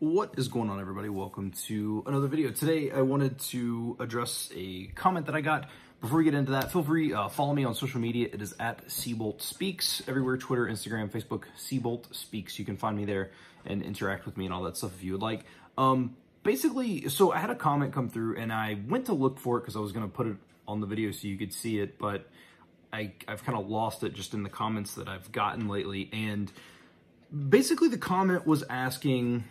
What is going on, everybody? Welcome to another video. Today I wanted to address a comment that I got. Before we get into that, feel free follow me on social media. It is at Seabolt Speaks everywhere: Twitter, Instagram, Facebook. Seabolt Speaks. You can find me there and interact with me and all that stuff if you would like. Basically, so I had a comment come through and I went to look for it because I was going to put it on the video so you could see it, but I've kind of lost it just in the comments that I've gotten lately. And basically the comment was asking,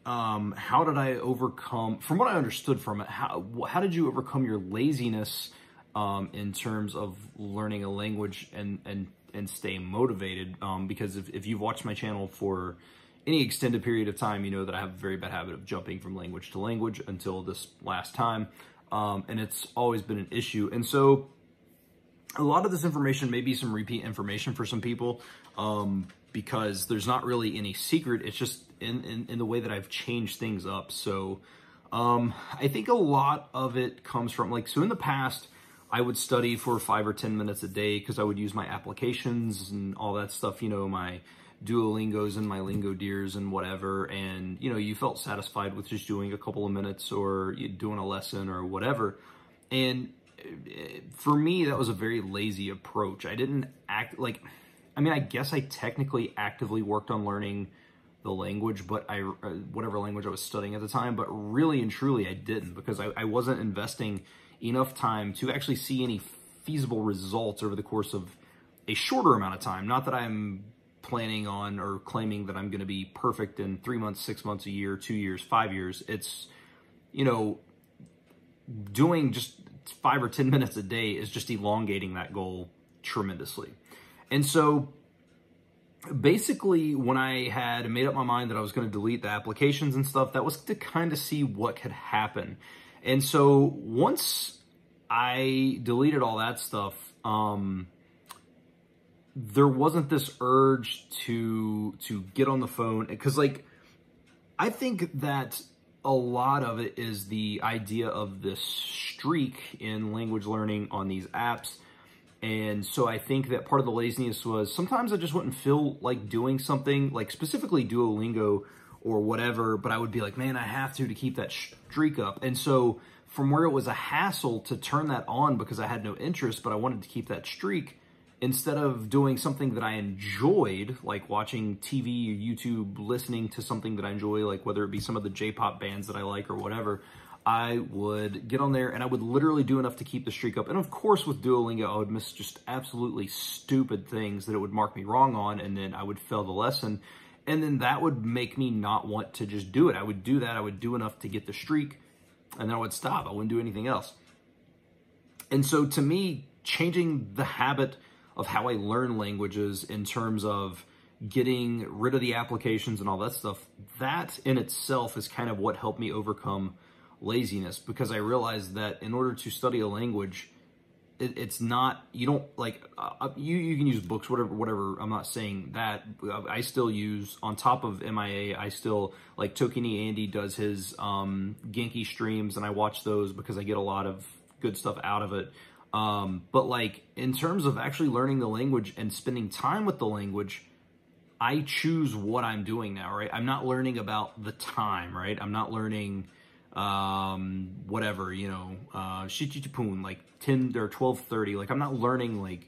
how did I overcome, from what I understood from it, how did you overcome your laziness in terms of learning a language and stay motivated? Because if you've watched my channel for any extended period of time, you know that I have a very bad habit of jumping from language to language until this last time. And it's always been an issue. And so a lot of this information may be some repeat information for some people, because there's not really any secret. It's just in the way that I've changed things up. So I think a lot of it comes from, like, so in the past, I would study for 5 or 10 minutes a day because I would use my applications and all that stuff, you know, my Duolingos and my Lingo Deers and whatever. And, you know, you felt satisfied with just doing a couple of minutes or doing a lesson or whatever. And for me, that was a very lazy approach. I didn't act like, I mean, I guess I technically actively worked on learning the language, but whatever language I was studying at the time, but really and truly I didn't, because I wasn't investing enough time to actually see any feasible results over the course of a shorter amount of time. Not that I'm planning on or claiming that I'm going to be perfect in 3 months, 6 months, a year, 2 years, 5 years. It's, you know, doing just 5 or 10 minutes a day is just elongating that goal tremendously. And so basically when I had made up my mind that I was going to delete the applications and stuff, that was to kind of see what could happen. And so once I deleted all that stuff, there wasn't this urge to get on the phone, because, like, I think that a lot of it is the idea of this streak in language learning on these apps. And so I think that part of the laziness was sometimes I just wouldn't feel like doing something, like specifically Duolingo or whatever, but I would be like, man, I have to keep that streak up. And so from where it was a hassle to turn that on because I had no interest, but I wanted to keep that streak, instead of doing something that I enjoyed, like watching TV or YouTube, listening to something that I enjoy, like whether it be some of the J-pop bands that I like or whatever, I would get on there and I would literally do enough to keep the streak up. And of course with Duolingo, I would miss just absolutely stupid things that it would mark me wrong on, and then I would fail the lesson. And then that would make me not want to just do it. I would do that. I would do enough to get the streak, and then I would stop. I wouldn't do anything else. And so to me, changing the habit of how I learn languages in terms of getting rid of the applications and all that stuff, that in itself is kind of what helped me overcome laziness, because I realized that in order to study a language, it's not, you don't, like, you can use books, whatever. I'm not saying that. I still use, on top of MIA, I still, like, Tokini Andy does his Genki streams, and I watch those because I get a lot of good stuff out of it. But, like, in terms of actually learning the language and spending time with the language, I choose what I'm doing now, right? I'm not learning about the time, right? I'm not learning whatever, you know, Shichichipun, like 10 or 12:30. Like, I'm not learning like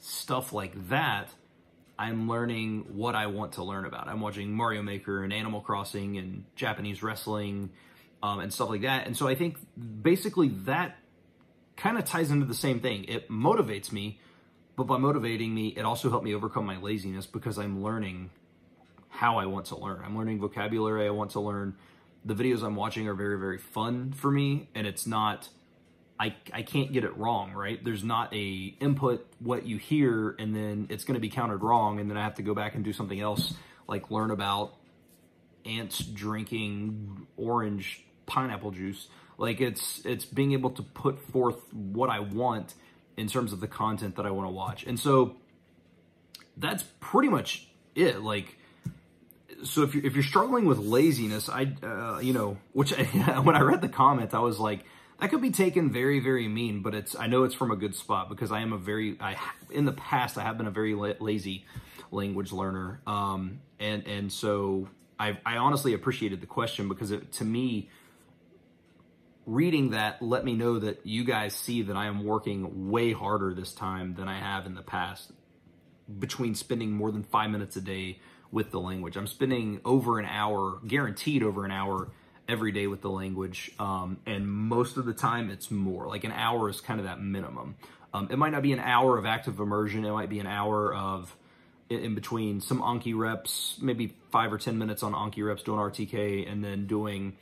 stuff like that. I'm learning what I want to learn about. I'm watching Mario Maker and Animal Crossing and Japanese wrestling, and stuff like that. And so I think basically that kind of ties into the same thing. It motivates me, but by motivating me, it also helped me overcome my laziness, because I'm learning how I want to learn. I'm learning vocabulary I want to learn. The videos I'm watching are very, very fun for me, and it's not, I can't get it wrong, right? There's not a input, what you hear, and then it's going to be counted wrong, and then I have to go back and do something else, like learn about ants drinking orange pineapple juice. Like, it's being able to put forth what I want in terms of the content that I want to watch. And so that's pretty much it. Like, so if you're struggling with laziness, you know, which when I read the comment, I was like, that could be taken very, very mean, but I know it's from a good spot, because I am in the past, I have been a very lazy language learner. And so I honestly appreciated the question because to me, reading that let me know that you guys see that I am working way harder this time than I have in the past, between spending more than 5 minutes a day with the language. I'm spending over an hour, guaranteed over an hour every day with the language. And most of the time it's more. Like an hour is kind of that minimum. It might not be an hour of active immersion. It might be an hour of in between some Anki reps, maybe 5 or 10 minutes on Anki reps doing RTK, and then doing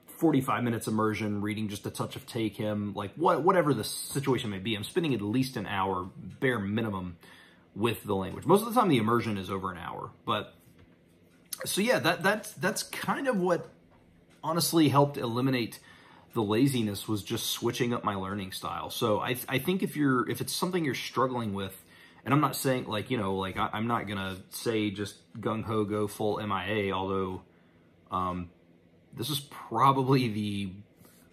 45 minutes immersion, reading just a touch of Take Him, like whatever the situation may be. I'm spending at least an hour, bare minimum, with the language. Most of the time the immersion is over an hour. But so yeah, that's kind of what honestly helped eliminate the laziness, was just switching up my learning style. So I think if it's something you're struggling with, and I'm not saying like, you know, like I'm not gonna say just gung-ho go full MIA, although this is probably the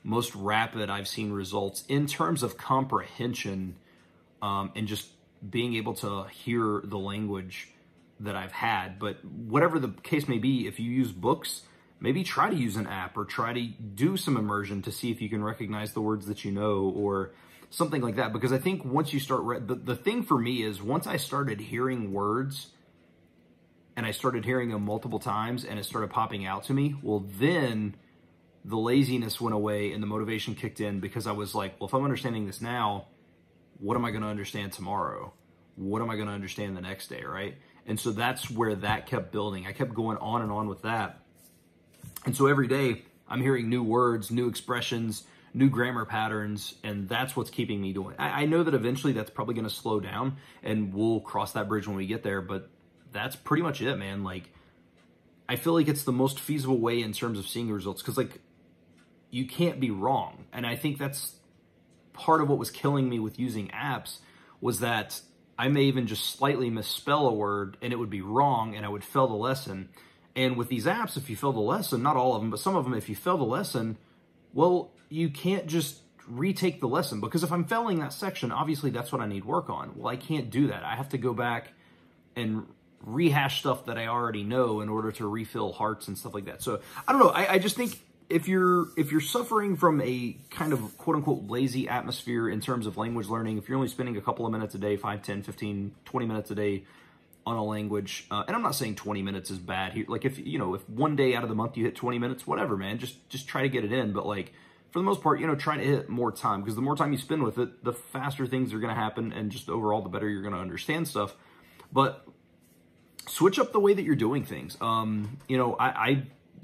most rapid I've seen results in terms of comprehension and just being able to hear the language that I've had. But whatever the case may be, if you use books, maybe try to use an app or try to do some immersion to see if you can recognize the words that you know or something like that. Because I think once you start, the thing for me is once I started hearing words and I started hearing them multiple times and it started popping out to me, well, then the laziness went away and the motivation kicked in, because I was like, well, if I'm understanding this now, what am I going to understand tomorrow? What am I going to understand the next day, right? And so that's where that kept building. I kept going on and on with that. And so every day I'm hearing new words, new expressions, new grammar patterns, and that's what's keeping me doing. I know that eventually that's probably going to slow down and we'll cross that bridge when we get there, but that's pretty much it, man. Like, I feel like it's the most feasible way in terms of seeing results, because like you can't be wrong. And I think that's part of what was killing me with using apps, was that I may even just slightly misspell a word and it would be wrong and I would fail the lesson. And with these apps, if you fail the lesson, not all of them, but some of them, if you fail the lesson, well, you can't just retake the lesson, because if I'm failing that section, obviously that's what I need work on. Well, I can't do that. I have to go back and rehash stuff that I already know in order to refill hearts and stuff like that. So I don't know. I just think if you're suffering from a kind of quote unquote lazy atmosphere in terms of language learning, if you're only spending a couple of minutes a day, 5, 10, 15, 20 minutes a day on a language, and I'm not saying 20 minutes is bad here. Like if one day out of the month you hit 20 minutes, whatever, man, just try to get it in. But like for the most part, try to hit more time, because the more time you spend with it, the faster things are going to happen, and just overall, the better you're going to understand stuff. But switch up the way that you're doing things.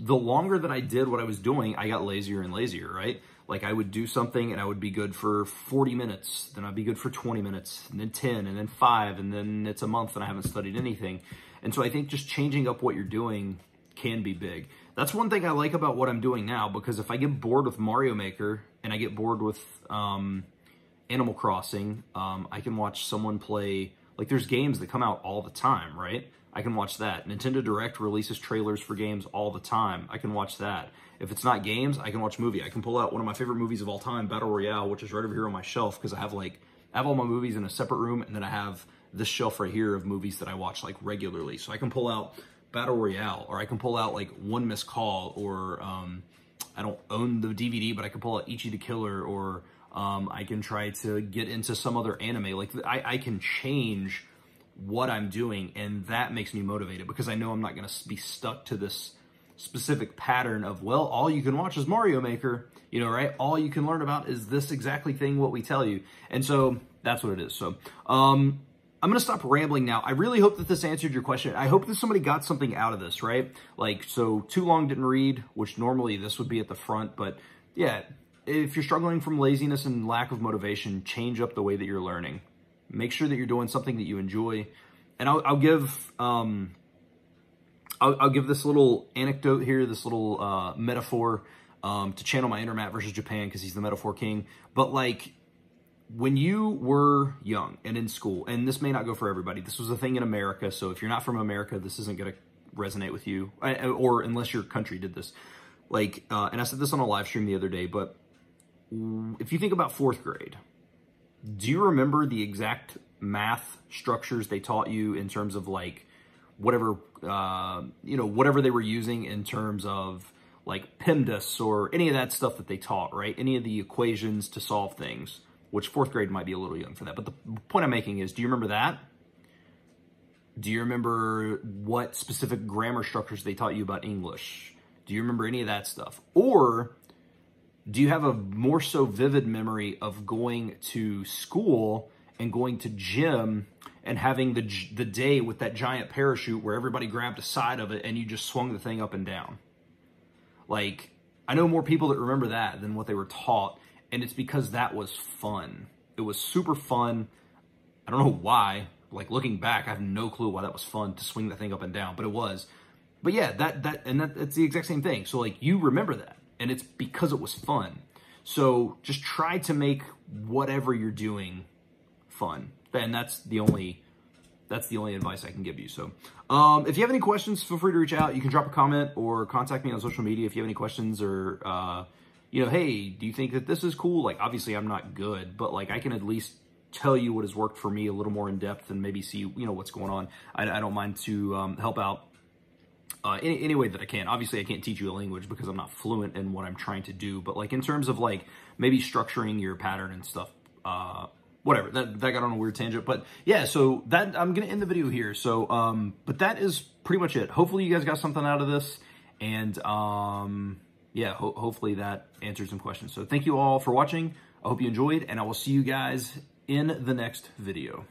The longer that I did what I was doing, I got lazier and lazier, right? Like I would do something and I would be good for 40 minutes, then I'd be good for 20 minutes, and then 10, and then 5, and then it's a month and I haven't studied anything. And so I think just changing up what you're doing can be big. That's one thing I like about what I'm doing now, because if I get bored with Mario Maker and I get bored with Animal Crossing, I can watch someone play, like there's games that come out all the time, right? I can watch that. Nintendo Direct releases trailers for games all the time. I can watch that. If it's not games, I can watch movie. I can pull out one of my favorite movies of all time, Battle Royale, which is right over here on my shelf, because I have all my movies in a separate room, and then I have this shelf right here of movies that I watch like regularly. So I can pull out Battle Royale, or I can pull out like One Missed Call, or I don't own the DVD, but I can pull out Ichi the Killer, or I can try to get into some other anime. Like I can change what I'm doing, and that makes me motivated, because I know I'm not going to be stuck to this specific pattern of, well, all you can watch is Mario Maker, right? All you can learn about is this exactly thing, what we tell you. And so that's what it is. So I'm going to stop rambling now. I really hope that this answered your question. I hope that somebody got something out of this, right? Like, so too long didn't read, which normally this would be at the front, but yeah, if you're struggling from laziness and lack of motivation, change up the way that you're learning. Make sure that you're doing something that you enjoy. And I'll give this little anecdote here, this little metaphor to channel my inner Matt versus Japan, because he's the metaphor king. But like, when you were young and in school, and this may not go for everybody, this was a thing in America, so if you're not from America, this isn't going to resonate with you, or unless your country did this. Like, and I said this on a live stream the other day, but if you think about 4th grade, do you remember the exact math structures they taught you in terms of like whatever, whatever they were using in terms of like PEMDAS or any of that stuff that they taught, right? Any of the equations to solve things, which 4th grade might be a little young for that. But the point I'm making is, do you remember that? Do you remember what specific grammar structures they taught you about English? Do you remember any of that stuff? Or do you have a more so vivid memory of going to school and going to gym and having the day with that giant parachute where everybody grabbed a side of it and you just swung the thing up and down? Like, I know more people that remember that than what they were taught, and it's because that was fun. It was super fun. I don't know why. Like, looking back, I have no clue why that was fun to swing that thing up and down, but it was. But yeah, that's the exact same thing. So like, you remember that, and it's because it was fun. So just try to make whatever you're doing fun. And that's the only advice I can give you. So if you have any questions, feel free to reach out. You can drop a comment or contact me on social media if you have any questions, or hey, do you think that this is cool? Like, obviously I'm not good, but like, I can at least tell you what has worked for me a little more in depth and maybe see, what's going on. I don't mind to help out any way that I can. Obviously I can't teach you a language because I'm not fluent in what I'm trying to do, but like in terms of like maybe structuring your pattern and stuff, whatever, that got on a weird tangent. But yeah, so that, I'm going to end the video here. So, but that is pretty much it. Hopefully you guys got something out of this, and yeah, hopefully that answered some questions. So thank you all for watching. I hope you enjoyed, and I will see you guys in the next video.